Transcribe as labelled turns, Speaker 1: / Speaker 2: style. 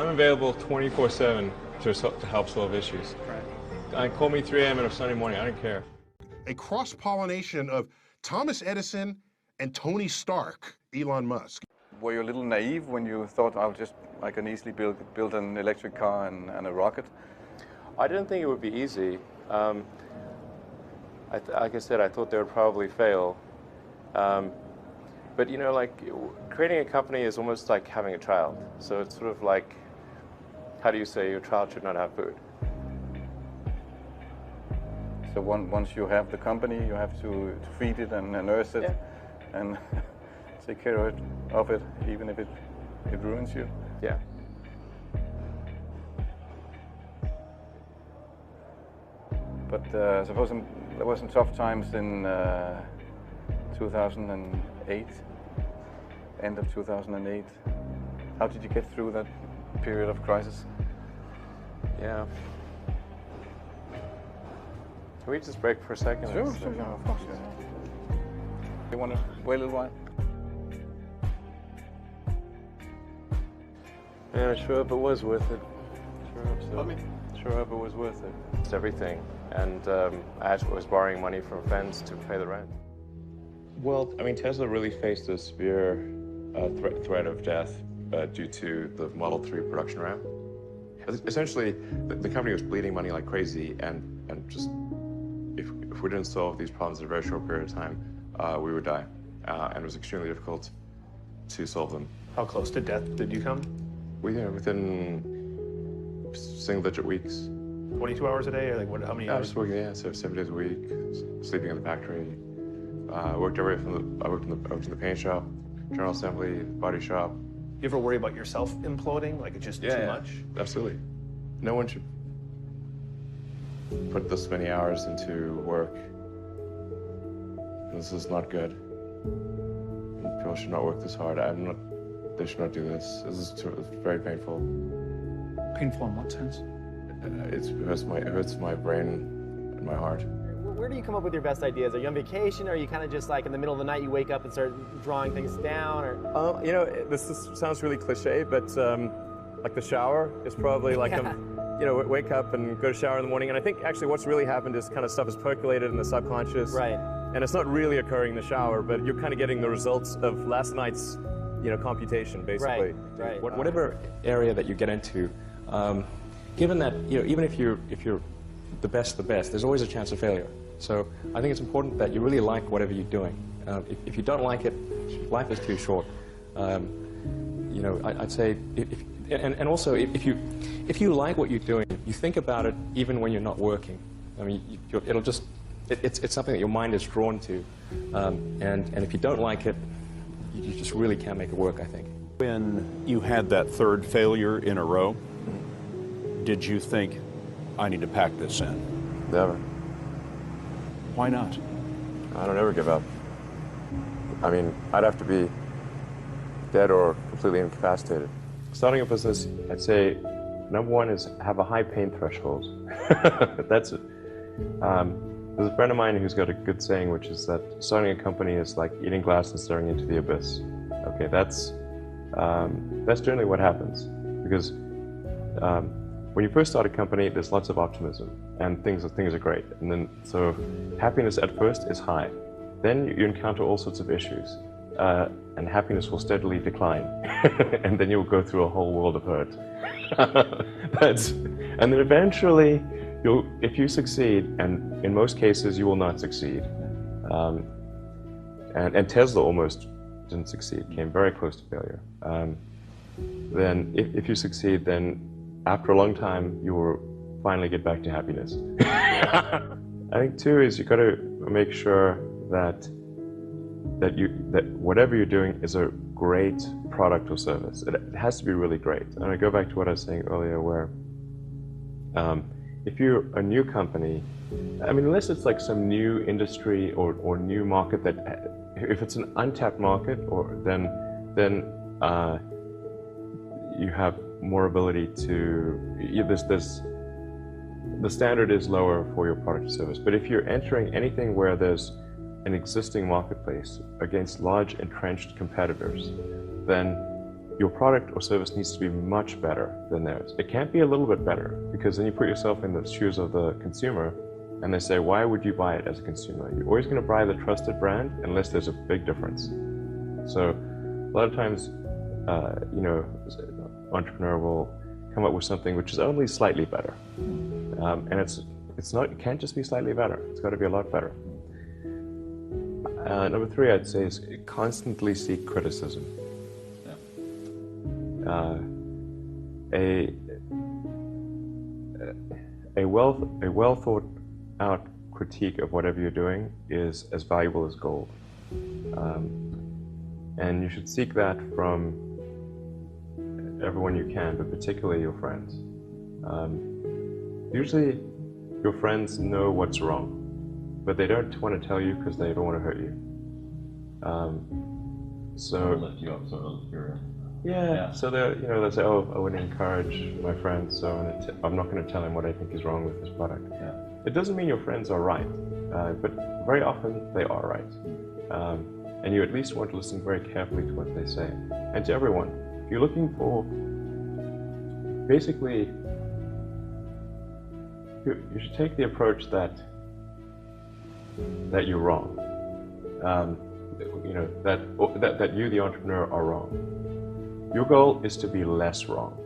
Speaker 1: I'm available 24/7 to help solve issues. Right. Call me 3 a.m. on a Sunday morning, I don't care.
Speaker 2: A cross-pollination of Thomas Edison and Tony Stark, Elon Musk.
Speaker 3: Were you a little naive when you thought I can easily build an electric car and a rocket?
Speaker 4: I didn't think it would be easy. Like I said, I thought they would probably fail. But you know, like creating a company is almost like having a child. So it's sort of like, how do you say your child should not have food?
Speaker 3: So once you have the company, you have to feed it and nurse it, and take care of it, even if it ruins you.
Speaker 4: Yeah.
Speaker 3: But suppose there were some tough times in 2008, end of 2008. How did you get through that period of crisis?
Speaker 4: Yeah. Can we just break for a second?
Speaker 3: Sure, of course. Yeah. You want to wait a little while?
Speaker 4: Yeah, I sure hope it was worth it. Sure hope so. Sure hope it was worth it. It's everything. And I was borrowing money from friends to pay the rent. Well, I mean, Tesla really faced a severe threat of death due to the Model 3 production ramp. Essentially, the company was bleeding money like crazy, and just if we didn't solve these problems in a very short period of time, we would die. And it was extremely difficult to solve them.
Speaker 5: How close to death did you come?
Speaker 4: Within single-digit weeks.
Speaker 5: 22 hours a day, or like what? How many hours?
Speaker 4: I was working, so 7 days a week, sleeping in the factory. I worked everywhere I worked in the paint shop, general assembly, body shop.
Speaker 5: You ever worry about yourself imploding? Like it's just too much?
Speaker 4: Absolutely. No one should put this many hours into work. This is not good. People should not work this hard. They should not do this. It's very painful.
Speaker 6: Painful in what sense?
Speaker 4: It hurts my brain and my heart.
Speaker 7: Where do you come up with your best ideas? Are you on vacation, or are you kind of just like in the middle of the night you wake up and start drawing things down? Or
Speaker 4: you know, this sounds really cliche, but like the shower is probably like you know, wake up and go to shower in the morning. And I think actually what's really happened is kind of stuff is percolated in the subconscious.
Speaker 7: Right.
Speaker 4: And it's not really occurring in the shower, but you're kind of getting the results of last night's, you know, computation, basically.
Speaker 7: Right.
Speaker 8: Whatever area that you get into, given that, you know, even if you're the best, there's always a chance of failure. So I think it's important that you really like whatever you're doing. If you don't like it, life is too short. You know, I'd say, and also if you like what you're doing, you think about it even when you're not working. I mean, it's something that your mind is drawn to, and if you don't like it, you just really can't make it work, I think.
Speaker 9: When you had that third failure in a row, did you think, I need to pack this in?
Speaker 4: Never.
Speaker 9: Why not?
Speaker 4: I don't ever give up. I mean, I'd have to be dead or completely incapacitated. Starting a business, I'd say, number one is have a high pain threshold. That's it. There's a friend of mine who's got a good saying, which is that starting a company is like eating glass and staring into the abyss. Okay, that's generally what happens, because when you first start a company, there's lots of optimism and things are great, and then so happiness at first is high. Then you encounter all sorts of issues, and happiness will steadily decline, and then you'll go through a whole world of hurt. And then eventually, if you succeed, and in most cases you will not succeed, and Tesla almost didn't succeed, came very close to failure. Then if you succeed, then after a long time you will finally get back to happiness. I think too is you got to make sure that whatever you're doing is a great product or service. It has to be really great. And I go back to what I was saying earlier, where if you're a new company, I mean, unless it's like some new industry or new market that, if it's an untapped market, then you have more ability to, the standard is lower for your product or service. But if you're entering anything where there's an existing marketplace against large entrenched competitors, then your product or service needs to be much better than theirs. It can't be a little bit better, because then you put yourself in the shoes of the consumer and they say, why would you buy it as a consumer? You're always going to buy the trusted brand unless there's a big difference. So a lot of times, you know, an entrepreneur will come up with something which is only slightly better. And it can't just be slightly better. It's got to be a lot better. Number 3, I'd say, is constantly seek criticism. A well thought out critique of whatever you're doing is as valuable as gold. And you should seek that from everyone you can, but particularly your friends. Usually your friends know what's wrong, but they don't want to tell you because they don't want to hurt you. So
Speaker 10: lift you up, sort of.
Speaker 4: yeah. So they say, oh, I would encourage my friends, so I'm not going to tell him what I think is wrong with this product.
Speaker 10: Yeah.
Speaker 4: It doesn't mean your friends are right, but very often they are right. And you at least want to listen very carefully to what they say. And to everyone, if you're looking for, basically, you should take the approach that you're wrong. You know, that you, the entrepreneur, are wrong. Your goal is to be less wrong.